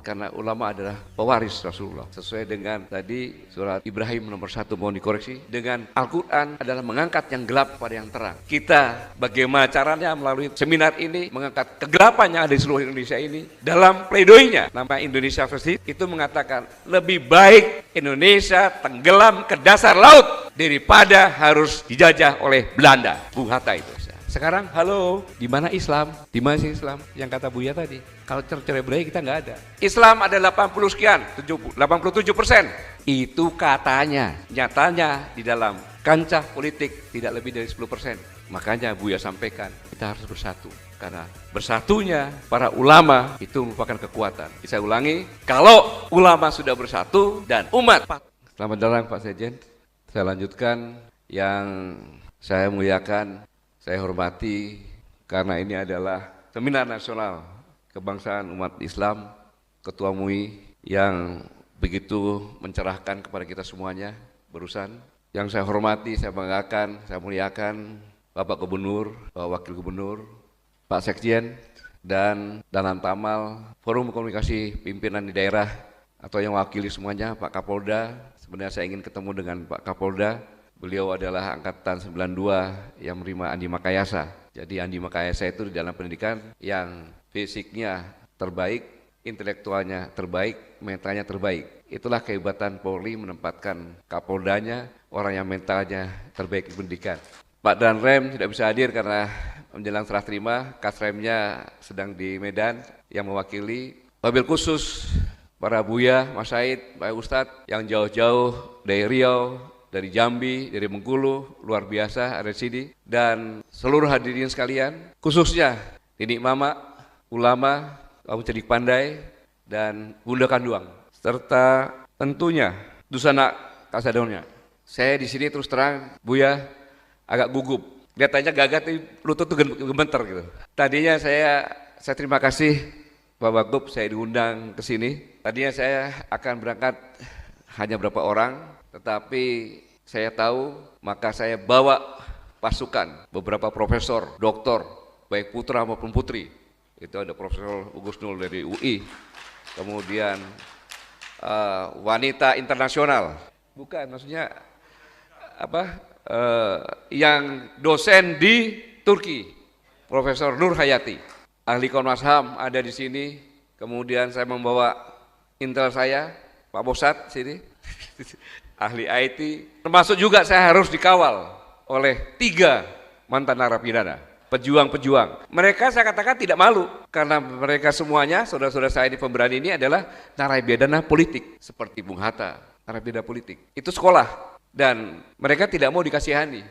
karena ulama adalah pewaris Rasulullah. Sesuai dengan tadi surat Ibrahim nomor 1, mohon dikoreksi. Dengan Al-Quran adalah mengangkat yang gelap pada yang terang. Kita bagaimana caranya melalui seminar ini mengangkat kegelapan yang ada di seluruh Indonesia ini. Dalam pledoinya, nama Indonesia Versi itu mengatakan lebih baik Indonesia tenggelam ke dasar laut daripada harus dijajah oleh Belanda. Bung Hatta itu. Sekarang, halo, di mana Islam? Di mana sih Islam? Yang kata Buya tadi. Kalau cerai berai kita nggak ada. Islam ada 80 sekian, 87%. Itu katanya. Nyatanya di dalam kancah politik tidak lebih dari 10%. Makanya Buya sampaikan, kita harus bersatu. Karena bersatunya para ulama itu merupakan kekuatan. Saya ulangi, kalau ulama sudah bersatu dan umat. Selamat datang Pak Sekjen. Saya lanjutkan yang saya muliakan. Saya hormati karena ini adalah seminar nasional kebangsaan umat Islam Ketua MUI yang begitu mencerahkan kepada kita semuanya barusan. Yang saya hormati, saya banggakan, saya muliakan Bapak Gubernur, Bapak Wakil Gubernur, Pak Sekjen, dan Danam Tamal, Forum Komunikasi Pimpinan di Daerah atau yang wakili semuanya, Pak Kapolda. Sebenarnya saya ingin ketemu dengan Pak Kapolda. Beliau adalah angkatan 92 yang menerima Andi Makayasa. Jadi Andi Makayasa itu di dalam pendidikan yang fisiknya terbaik, intelektualnya terbaik, mentalnya terbaik. Itulah kehebatan Polri menempatkan Kapoldanya, orang yang mentalnya terbaik di pendidikan. Pak Danrem tidak bisa hadir karena menjelang serah terima, Kasremnya sedang di Medan yang mewakili. Wabil khusus para Buya, Mas Said, Pak Ustadz yang jauh-jauh dari Riau, dari Jambi, dari Bengkulu, luar biasa ada di sini. Dan seluruh hadirin sekalian, khususnya Ninik Mama, ulama, kamu cerdik pandai, dan Bunda Kanduang, serta tentunya Dusana Kasadonnya. Saya di sini terus terang, Buya, agak gugup. Lihat aja gagah, lutut tuh gemeter gitu. Tadinya saya terima kasih Pak Wagub, saya diundang ke sini. Tadinya saya akan berangkat hanya berapa orang, tetapi saya tahu, maka saya bawa pasukan, beberapa profesor, doktor, baik putra maupun putri. Itu ada Profesor Ugus Nul dari UI, kemudian wanita internasional, bukan maksudnya apa? Yang dosen di Turki, Profesor Nur Hayati, ahli Komnas HAM ada di sini. Kemudian saya membawa intel saya, Pak Bosat sini. Ahli IT, termasuk juga saya harus dikawal oleh 3 mantan narapidana, pejuang-pejuang. Mereka saya katakan tidak malu, karena mereka semuanya, saudara-saudara saya di pemberani ini adalah narapidana politik, seperti Bung Hatta, narapidana politik. Itu sekolah, dan mereka tidak mau dikasihani,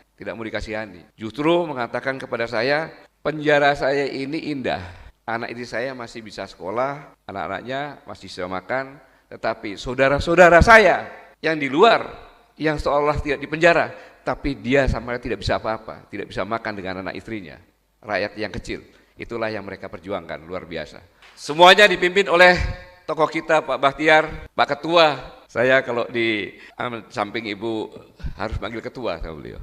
Justru mengatakan kepada saya, penjara saya ini indah, anak istri saya masih bisa sekolah, anak-anaknya masih bisa makan, tetapi saudara-saudara saya yang di luar, yang seolah tidak di penjara, tapi dia sama tidak bisa apa-apa, tidak bisa makan dengan anak istrinya, rakyat yang kecil. Itulah yang mereka perjuangkan, luar biasa. Semuanya dipimpin oleh tokoh kita, Pak Bahtiar, Pak Ketua. Saya kalau di samping Ibu harus panggil Ketua sama beliau.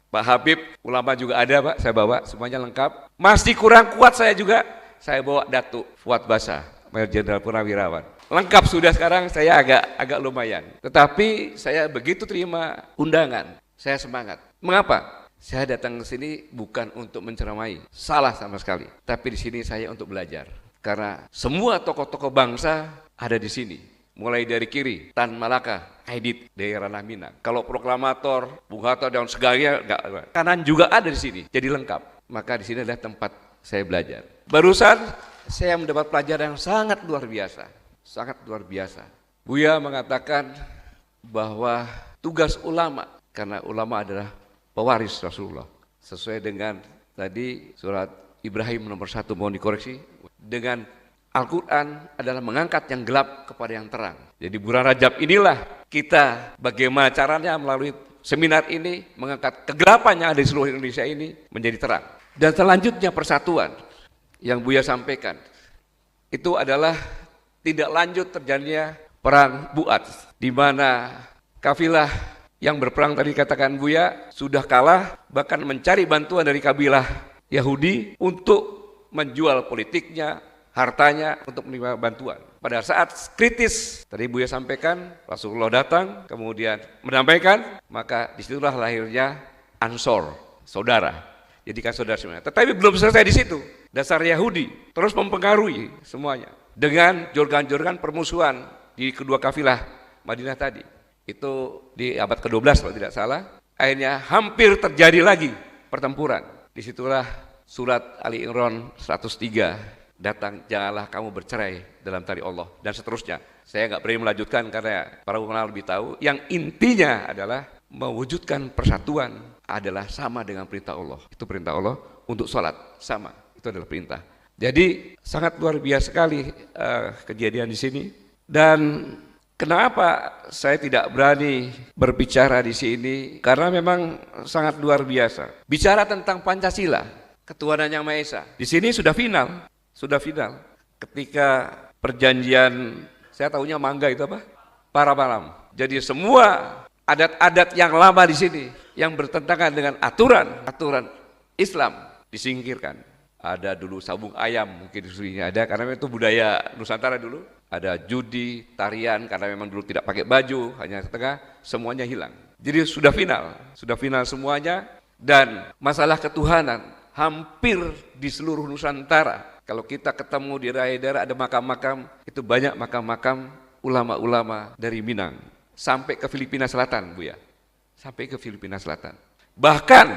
Pak Habib, ulama juga ada Pak, saya bawa, semuanya lengkap. Masih kurang kuat saya juga, saya bawa Datuk Fuad Basa, Mayor Jenderal Purnawirawan. Lengkap sudah sekarang, saya agak lumayan. Tetapi saya begitu terima undangan, saya semangat. Mengapa? Saya datang ke sini bukan untuk menceramai, salah sama sekali. Tapi di sini saya untuk belajar. Karena semua tokoh-tokoh bangsa ada di sini. Mulai dari kiri, Tan Malaka, Aidit, daerah Minang. Kalau proklamator, Bung Hatta dan segalanya, enggak. Kanan juga ada di sini, jadi lengkap. Maka di sini adalah tempat saya belajar. Barusan saya mendapat pelajaran yang sangat luar biasa. Sangat luar biasa. Buya mengatakan bahwa tugas ulama, karena ulama adalah pewaris Rasulullah. Sesuai dengan tadi surat Ibrahim nomor 1, mohon dikoreksi. Dengan Al-Quran adalah mengangkat yang gelap kepada yang terang. Jadi bulan Rajab inilah kita bagaimana caranya melalui seminar ini mengangkat kegelapan yang ada di seluruh Indonesia ini menjadi terang. Dan selanjutnya persatuan yang Buya sampaikan. Itu adalah tidak lanjut terjadinya perang Bu'ad, di mana kafilah yang berperang tadi katakan Buya sudah kalah, bahkan mencari bantuan dari kabilah Yahudi untuk menjual politiknya, hartanya untuk menerima bantuan. Pada saat kritis, tadi Buya sampaikan, Rasulullah datang, kemudian menyampaikan, maka disitulah lahirnya Ansor, saudara. Jadikan saudara semuanya. Tetapi belum selesai di situ. Dasar Yahudi terus mempengaruhi semuanya dengan jorgan-jorgan permusuhan di kedua kafilah Madinah tadi. Itu di abad ke-12 kalau tidak salah. Akhirnya hampir terjadi lagi pertempuran. Disitulah surat Ali Imran 103 datang, janganlah kamu bercerai dalam tali Allah, dan seterusnya. Saya nggak berani melanjutkan karena para ulama lebih tahu. Yang intinya adalah mewujudkan persatuan adalah sama dengan perintah Allah. Itu perintah Allah untuk sholat, sama. Itu adalah perintah. Jadi sangat luar biasa sekali kejadian di sini. Dan kenapa saya tidak berani berbicara di sini? Karena memang sangat luar biasa. Bicara tentang Pancasila, ketuhanan Yang Maha Esa. Di sini sudah final. Ketika perjanjian, saya tahunya Mangga itu apa? Para malam. Jadi semua adat-adat yang lama di sini yang bertentangan dengan aturan Islam disingkirkan. Ada dulu sabung ayam, mungkin di sini ada karena itu budaya Nusantara dulu. Ada judi, tarian karena memang dulu tidak pakai baju, hanya setengah, semuanya hilang. Jadi sudah final semuanya, dan masalah ketuhanan hampir di seluruh Nusantara. Kalau kita ketemu di daerah-daerah ada makam-makam, itu banyak makam-makam ulama-ulama dari Minang. Sampai ke Filipina Selatan, Bu ya. Sampai ke Filipina Selatan. Bahkan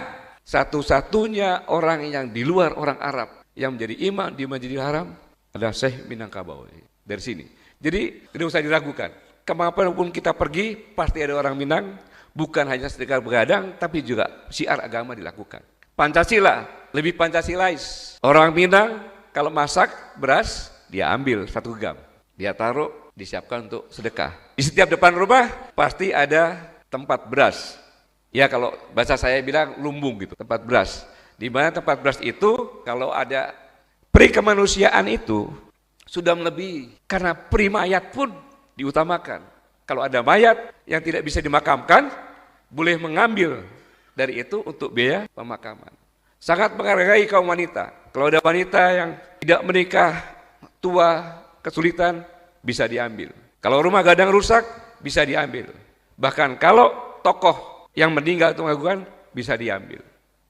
satu-satunya orang yang di luar orang Arab yang menjadi imam di Masjidil Haram adalah Syekh Minangkabau dari sini. Jadi tidak usah diragukan. Kemanapun kita pergi pasti ada orang Minang, bukan hanya sedekah begadang, tapi juga syiar agama dilakukan. Pancasila lebih Pancasilais. Orang Minang kalau masak beras, dia ambil 1 gam, dia taruh, disiapkan untuk sedekah. Di setiap depan rumah pasti ada tempat beras. Ya kalau bahasa saya bilang lumbung gitu, tempat beras. Di mana tempat beras itu kalau ada peri kemanusiaan itu sudah melebihi. Karena peri mayat pun diutamakan. Kalau ada mayat yang tidak bisa dimakamkan, boleh mengambil dari itu untuk biaya pemakaman. Sangat menghargai kaum wanita. Kalau ada wanita yang tidak menikah, tua, kesulitan, bisa diambil. Kalau rumah gadang rusak, bisa diambil. Bahkan kalau tokoh yang meninggal itu melakukan, bisa diambil.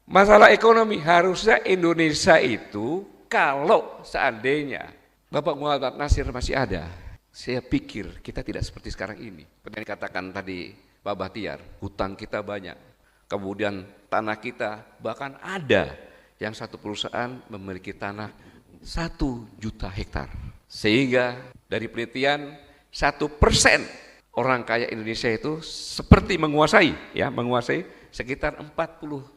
Masalah ekonomi, harusnya Indonesia itu kalau seandainya Bapak Muhammad Nasir masih ada, saya pikir kita tidak seperti sekarang ini. Seperti yang dikatakan tadi Pak Bahtiar, hutang kita banyak. Kemudian tanah kita, bahkan ada yang satu perusahaan memiliki tanah 1 juta hektar. Sehingga dari penelitian 1% orang kaya Indonesia itu seperti menguasai sekitar 49%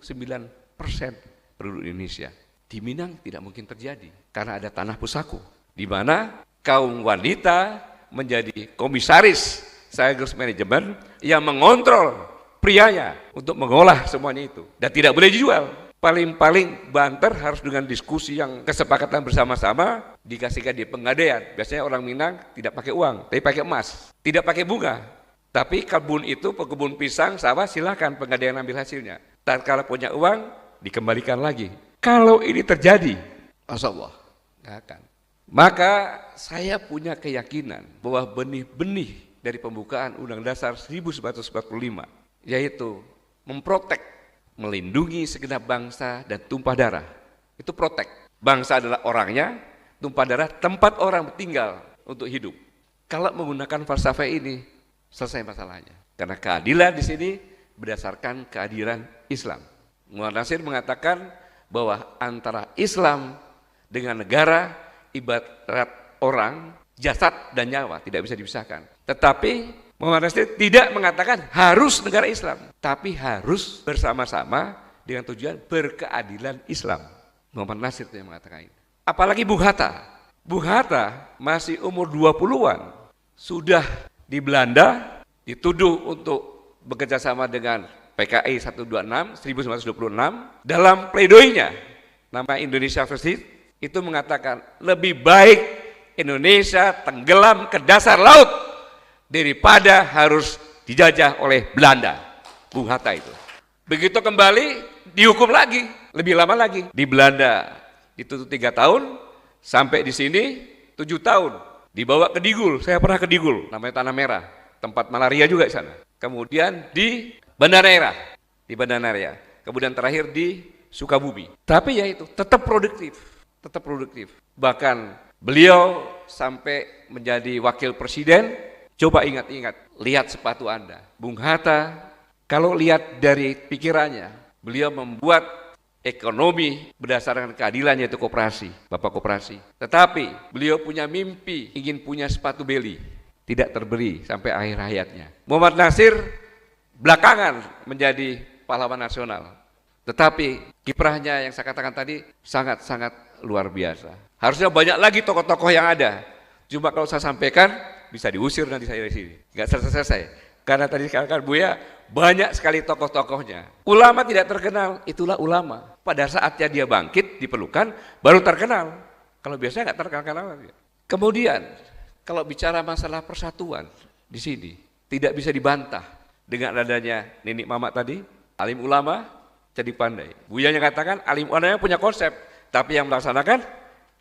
penduduk Indonesia. Di Minang tidak mungkin terjadi karena ada tanah pusako, di mana kaum wanita menjadi komisaris sekaligus manajemen yang mengontrol prianya untuk mengolah semuanya itu, dan tidak boleh dijual. Paling-paling banter harus dengan diskusi yang kesepakatan bersama-sama, dikasihkan di penggadaian. Biasanya orang Minang tidak pakai uang, tapi pakai emas, tidak pakai bunga. Tapi kebun itu, kebun pisang, sawah, silakan penggadaian ambil hasilnya. Tatkala punya uang, dikembalikan lagi. Kalau ini terjadi, Masya Allah, nggak akan. Maka saya punya keyakinan bahwa benih-benih dari pembukaan Undang Dasar 1945, yaitu memprotek, melindungi segenap bangsa dan tumpah darah. Itu protek. Bangsa adalah orangnya, tumpah darah tempat orang tinggal untuk hidup. Kalau menggunakan falsafah ini, selesai masalahnya. Karena keadilan di sini berdasarkan keadilan Islam. Muhammad Nasir mengatakan bahwa antara Islam dengan negara ibarat orang, jasad dan nyawa, tidak bisa dipisahkan. Tetapi Muhammad Nasir tidak mengatakan harus negara Islam, tapi harus bersama-sama dengan tujuan berkeadilan Islam. Muhammad Nasir yang mengatakan ini. Apalagi Bung Hatta. Bung Hatta masih umur 20-an, sudah di Belanda dituduh untuk bekerja sama dengan PKI 1926, dalam pledoinya nama Indonesia First itu mengatakan lebih baik Indonesia tenggelam ke dasar laut daripada harus dijajah oleh Belanda. Bung Hatta itu. Begitu kembali dihukum lagi, lebih lama lagi. Di Belanda dituntut 3 tahun, sampai di sini 7 tahun, dibawa ke Digul, saya pernah ke Digul, namanya Tanah Merah, tempat malaria juga di sana. Kemudian di Banda Neira, kemudian terakhir di Sukabumi. Tapi ya itu, tetap produktif. Bahkan beliau sampai menjadi wakil presiden, coba ingat-ingat, lihat sepatu Anda. Bung Hatta, kalau lihat dari pikirannya, beliau membuat ekonomi berdasarkan keadilan, yaitu koperasi, Bapak koperasi. Tetapi beliau punya mimpi ingin punya sepatu beli, tidak terberi sampai akhir hayatnya. Muhammad Nasir belakangan menjadi pahlawan nasional. Tetapi kiprahnya yang saya katakan tadi sangat-sangat luar biasa. Harusnya banyak lagi tokoh-tokoh yang ada. Cuma kalau saya sampaikan bisa diusir nanti saya dari sini. Nggak selesai-selesai. Karena tadi katakan Buya, banyak sekali tokoh-tokohnya. Ulama tidak terkenal, itulah ulama. Pada saatnya dia bangkit, diperlukan, baru terkenal. Kalau biasanya nggak terkenal. Kemudian, kalau bicara masalah persatuan di sini, tidak bisa dibantah dengan adanya Nenek Mamat tadi, alim ulama, jadi pandai. Buyanya katakan alim ulama punya konsep, tapi yang melaksanakan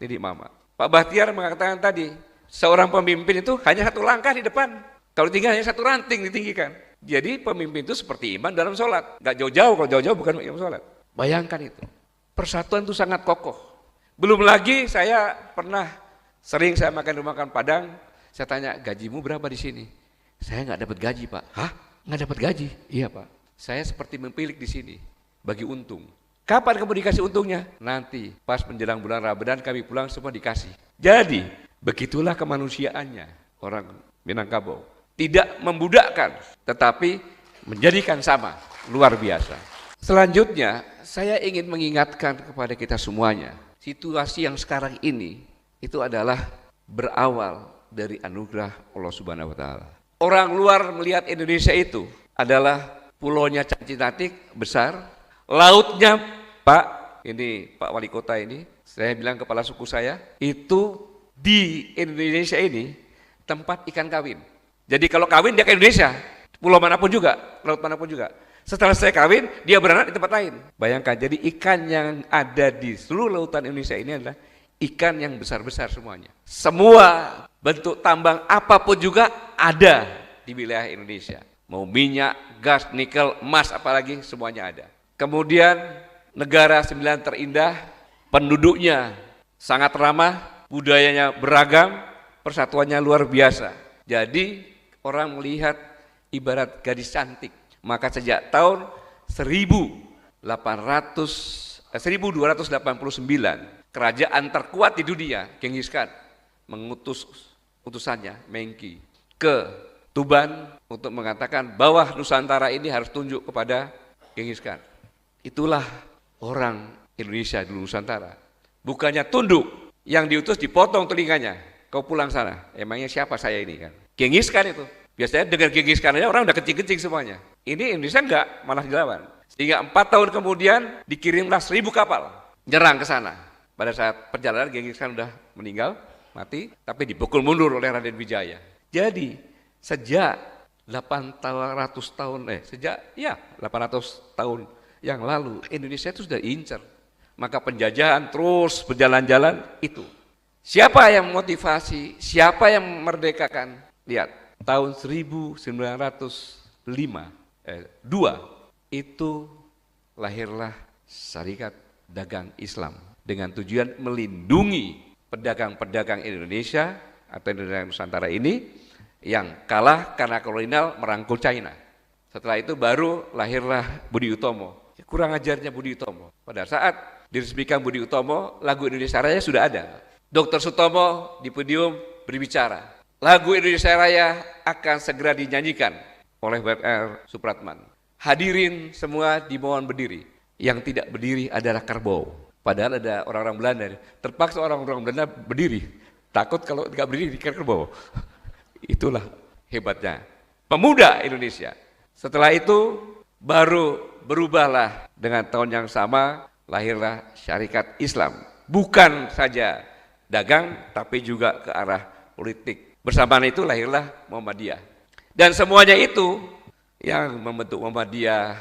Nenek Mamat. Pak Bahtiar mengatakan tadi, seorang pemimpin itu hanya satu langkah di depan. Kalau tinggal hanya satu ranting ditinggikan. Jadi pemimpin itu seperti imam dalam sholat. Gak jauh-jauh, kalau jauh-jauh bukan imam sholat. Bayangkan itu. Persatuan itu sangat kokoh. Belum lagi saya pernah sering saya makan Padang, saya tanya, gajimu berapa di sini? Saya nggak dapat gaji, Pak. Hah? Nggak dapat gaji? Iya, Pak. Saya seperti mempilik di sini, bagi untung. Kapan kamu dikasih untungnya? Nanti, pas menjelang bulan Ramadan kami pulang semua dikasih. Jadi, begitulah kemanusiaannya orang Minangkabau. Tidak membudakkan, tetapi menjadikan sama, luar biasa. Selanjutnya, saya ingin mengingatkan kepada kita semuanya, situasi yang sekarang ini, itu adalah berawal dari anugerah Allah Subhanahu wa Ta'ala. Orang luar melihat Indonesia itu adalah pulaunya cantik-cantik, besar, lautnya, Pak, ini Pak Wali Kota ini, saya bilang kepala suku saya, itu di Indonesia ini tempat ikan kawin. Jadi kalau kawin dia ke Indonesia, pulau manapun juga, laut manapun juga. Setelah saya kawin, dia beranak di tempat lain. Bayangkan, jadi ikan yang ada di seluruh lautan Indonesia ini adalah ikan yang besar-besar semuanya. Semua bentuk tambang apapun juga ada di wilayah Indonesia. Mau minyak, gas, nikel, emas, apalagi semuanya ada. Kemudian negara 9 terindah, penduduknya sangat ramah, budayanya beragam, persatuannya luar biasa. Jadi orang melihat ibarat gadis cantik. Maka sejak tahun 1289, kerajaan terkuat di dunia, Genghis Khan, mengutus utusannya, Mengki, ke Tuban untuk mengatakan bahwa Nusantara ini harus tunduk kepada Genghis Khan. Itulah orang Indonesia di Nusantara. Bukannya tunduk, yang diutus dipotong telinganya. Kau pulang sana, emangnya siapa saya ini kan? Genghis Khan itu. Biasanya dengan Genghis Khan aja orang udah kencing-kencing semuanya. Ini Indonesia enggak, malah dilawan. Sehingga 4 tahun kemudian dikirimlah 1000 kapal nyerang ke sana. Pada saat perjalanan Genghis Khan udah meninggal, mati, tapi dipukul mundur oleh Raden Wijaya. Jadi sejak 800 tahun yang lalu Indonesia itu sudah incer. Maka penjajahan terus berjalan-jalan itu. Siapa yang motivasi, siapa yang merdekakan? Lihat, tahun 1902 itu lahirlah Syarikat Dagang Islam dengan tujuan melindungi pedagang-pedagang Indonesia atau Indonesia Nusantara ini yang kalah karena kolonial merangkul China. Setelah itu baru lahirlah Budi Utomo. Kurang ajarnya Budi Utomo. Pada saat diresmikan Budi Utomo, lagu Indonesia Raya sudah ada. Dr. Sutomo di podium berbicara. Lagu Indonesia Raya akan segera dinyanyikan oleh W.R. Supratman. Hadirin semua dimohon berdiri. Yang tidak berdiri adalah kerbau. Padahal ada orang-orang Belanda. Terpaksa orang-orang Belanda berdiri. Takut kalau tidak berdiri dikira kerbau. Itulah hebatnya pemuda Indonesia. Setelah itu baru berubahlah dengan tahun yang sama lahirlah Syarikat Islam. Bukan saja dagang tapi juga ke arah politik. Bersamaan itu lahirlah Muhammadiyah. Dan semuanya itu yang membentuk Muhammadiyah,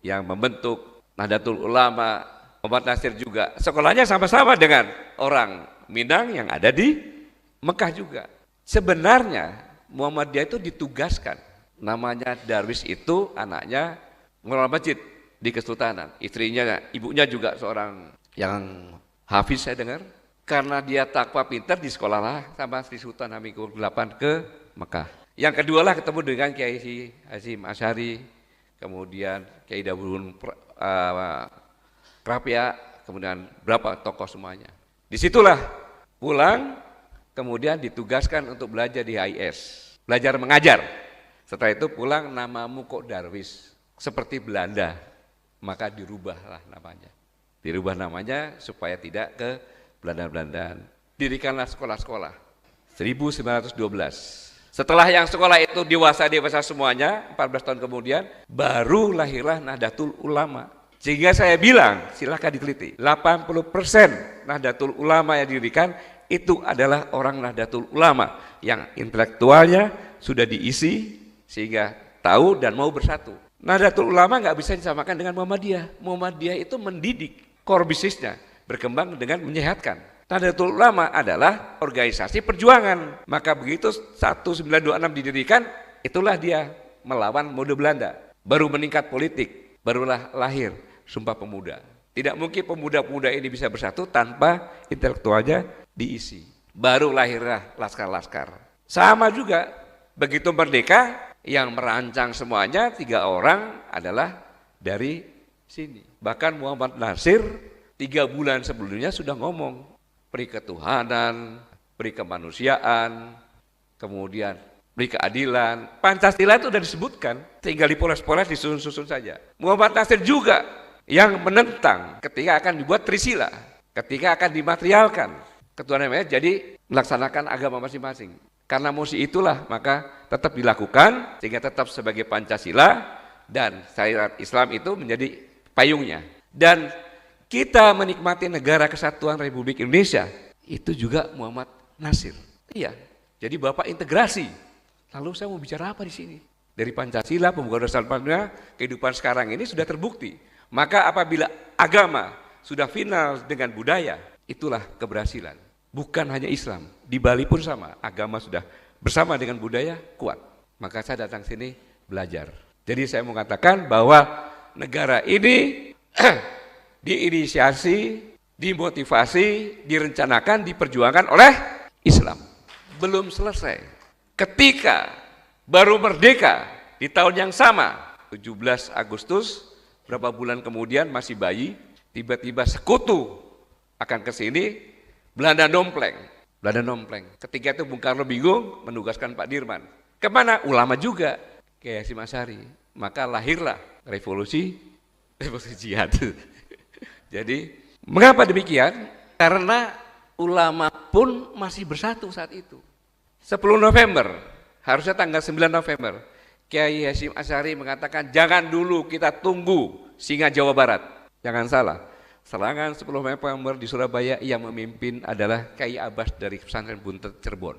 yang membentuk Nahdlatul Ulama, Muhammad Nasir juga. Sekolahnya sama-sama dengan orang Minang yang ada di Mekah juga. Sebenarnya Muhammadiyah itu ditugaskan. Namanya Darwis itu anaknya mengelola masjid di Kesultanan. Istrinya, ibunya juga seorang yang hafiz saya dengar. Karena dia takwa pintar di sekolah lah sama Sri Sultan Hamengkubuwono VIII ke Mekah. Yang kedua lah ketemu dengan Kiai Hasyim Asy'ari, kemudian Kiai Daburun Krapia, kemudian berapa tokoh semuanya. Disitulah pulang, kemudian ditugaskan untuk belajar di HIS, belajar mengajar. Setelah itu pulang, namamu kok Darwis, seperti Belanda, maka dirubahlah namanya. Dirubah namanya supaya tidak ke Belanda-Belandaan. Dirikanlah sekolah-sekolah 1912. Setelah yang sekolah itu dewasa semuanya, 14 tahun kemudian, baru lahirlah Nahdlatul Ulama. Sehingga saya bilang, silakan diteliti, 80% Nahdlatul Ulama yang didirikan itu adalah orang Nahdlatul Ulama yang intelektualnya sudah diisi sehingga tahu dan mau bersatu. Nahdlatul Ulama nggak bisa disamakan dengan Muhammadiyah. Muhammadiyah itu mendidik, core bisnisnya berkembang dengan menyehatkan. Nahdlatul Ulama adalah organisasi perjuangan. Maka begitu 1926 didirikan, itulah dia melawan mode Belanda. Baru meningkat politik, barulah lahir Sumpah Pemuda. Tidak mungkin pemuda-pemuda ini bisa bersatu tanpa intelektualnya diisi. Baru lahirlah laskar-laskar. Sama juga, begitu merdeka, yang merancang semuanya 3 orang adalah dari sini. Bahkan Muhammad Nasir 3 bulan sebelumnya sudah ngomong peri ketuhanan, peri kemanusiaan, kemudian peri keadilan. Pancasila itu sudah disebutkan, tinggal dipoles-poles, disusun-susun saja. Muhammad Nasir juga yang menentang ketika akan dibuat Trisila, ketika akan dimaterialkan ketuhanan jadi melaksanakan agama masing-masing. Karena musik itulah maka tetap dilakukan sehingga tetap sebagai Pancasila dan syariat Islam itu menjadi payungnya. Dan kita menikmati negara kesatuan Republik Indonesia itu juga Muhammad Nasir. Iya, jadi Bapak integrasi. Lalu saya mau bicara apa di sini? Dari Pancasila, pembukaan dasar Pancasila, kehidupan sekarang ini sudah terbukti. Maka apabila agama sudah final dengan budaya, itulah keberhasilan. Bukan hanya Islam, di Bali pun sama, agama sudah bersama dengan budaya kuat. Maka saya datang sini belajar. Jadi saya mau katakan bahwa negara ini diinisiasi, dimotivasi, direncanakan, diperjuangkan oleh Islam. Belum selesai. Ketika baru merdeka di tahun yang sama, 17 Agustus, berapa bulan kemudian masih bayi, tiba-tiba sekutu akan ke sini, Belanda nompleng. Ketika itu Bung Karno bingung menugaskan Pak Dirman. Kemana? Ulama juga, Kiai Hasyim Asy'ari. Maka lahirlah revolusi jihad. Jadi, mengapa demikian? Karena ulama pun masih bersatu saat itu. 10 November, harusnya tanggal 9 November, Kiai Hasyim Asy'ari mengatakan, jangan dulu kita tunggu singa Jawa Barat. Jangan salah. Serangan 10 November di Surabaya yang memimpin adalah Kiai Abbas dari Pesantren Buntet Cirebon.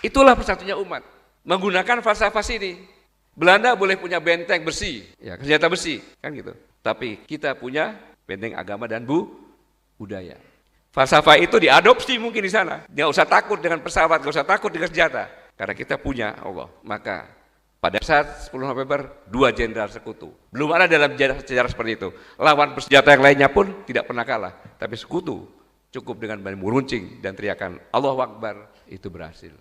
Itulah persatunya umat. Menggunakan falsafah ini. Belanda boleh punya benteng besi, ya senjata besi, kan gitu. Tapi kita punya benteng agama dan budaya. Falsafah itu diadopsi mungkin di sana. Nggak usah takut dengan pesawat, nggak usah takut dengan senjata. Karena kita punya Allah. Maka pada saat 10 November, 2 jenderal sekutu. Belum ada dalam sejarah seperti itu. Lawan bersenjata yang lainnya pun tidak pernah kalah. Tapi sekutu cukup dengan meruncing dan teriakan Allahu Akbar, itu berhasil.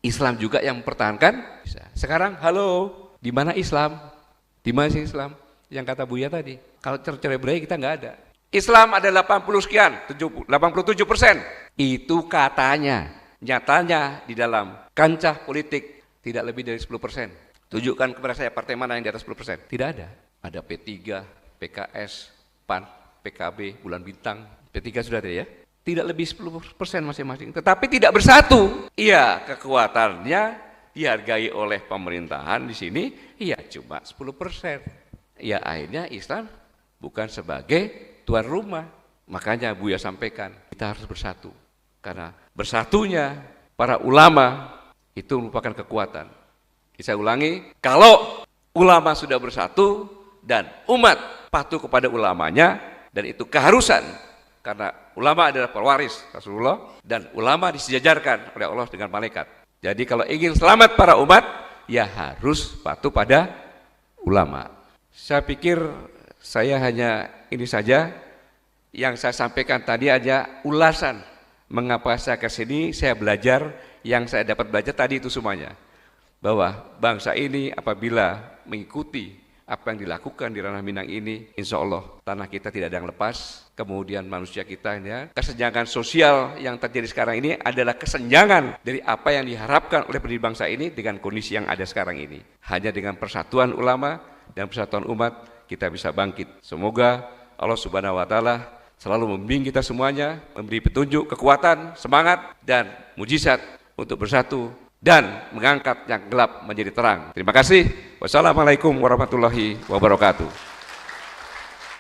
Islam juga yang mempertahankan. Bisa. Sekarang, halo, di mana Islam? Di mana sih Islam? Yang kata Buya tadi. Kalau cerai berai kita nggak ada. Islam ada 80 sekian, 87%. Itu katanya. Nyatanya di dalam kancah politik tidak lebih dari 10%. Tunjukkan kepada saya partai mana yang di atas 10%. Tidak ada. Ada P3, PKS, PAN, PKB, Bulan Bintang. P3 sudah ada ya? Tidak lebih 10% masing-masing. Tetapi tidak bersatu. Iya, kekuatannya dihargai oleh pemerintahan di sini, iya cuma 10%. Ya akhirnya Islam bukan sebagai tuan rumah. Makanya Buya sampaikan, kita harus bersatu. Karena bersatunya para ulama itu merupakan kekuatan. Saya ulangi, kalau ulama sudah bersatu dan umat patuh kepada ulamanya, dan itu keharusan Karena ulama adalah pewaris Rasulullah dan ulama disejajarkan oleh Allah dengan malaikat. Jadi kalau ingin selamat para umat, ya harus patuh pada ulama. Saya pikir saya hanya ini saja yang saya sampaikan tadi aja ulasan mengapa saya ke sini, saya belajar, yang saya dapat belajar tadi itu semuanya. Bahwa bangsa ini apabila mengikuti apa yang dilakukan di ranah Minang ini, insya Allah tanah kita tidak ada yang lepas. Kemudian manusia kita ya, kesenjangan sosial yang terjadi sekarang ini adalah kesenjangan dari apa yang diharapkan oleh pendiri bangsa ini dengan kondisi yang ada sekarang ini. Hanya dengan persatuan ulama dan persatuan umat kita bisa bangkit. Semoga Allah Subhanahu wa Ta'ala selalu membimbing kita semuanya, memberi petunjuk, kekuatan, semangat, dan mujizat untuk bersatu dan mengangkat yang gelap menjadi terang. Terima kasih. Wassalamualaikum warahmatullahi wabarakatuh.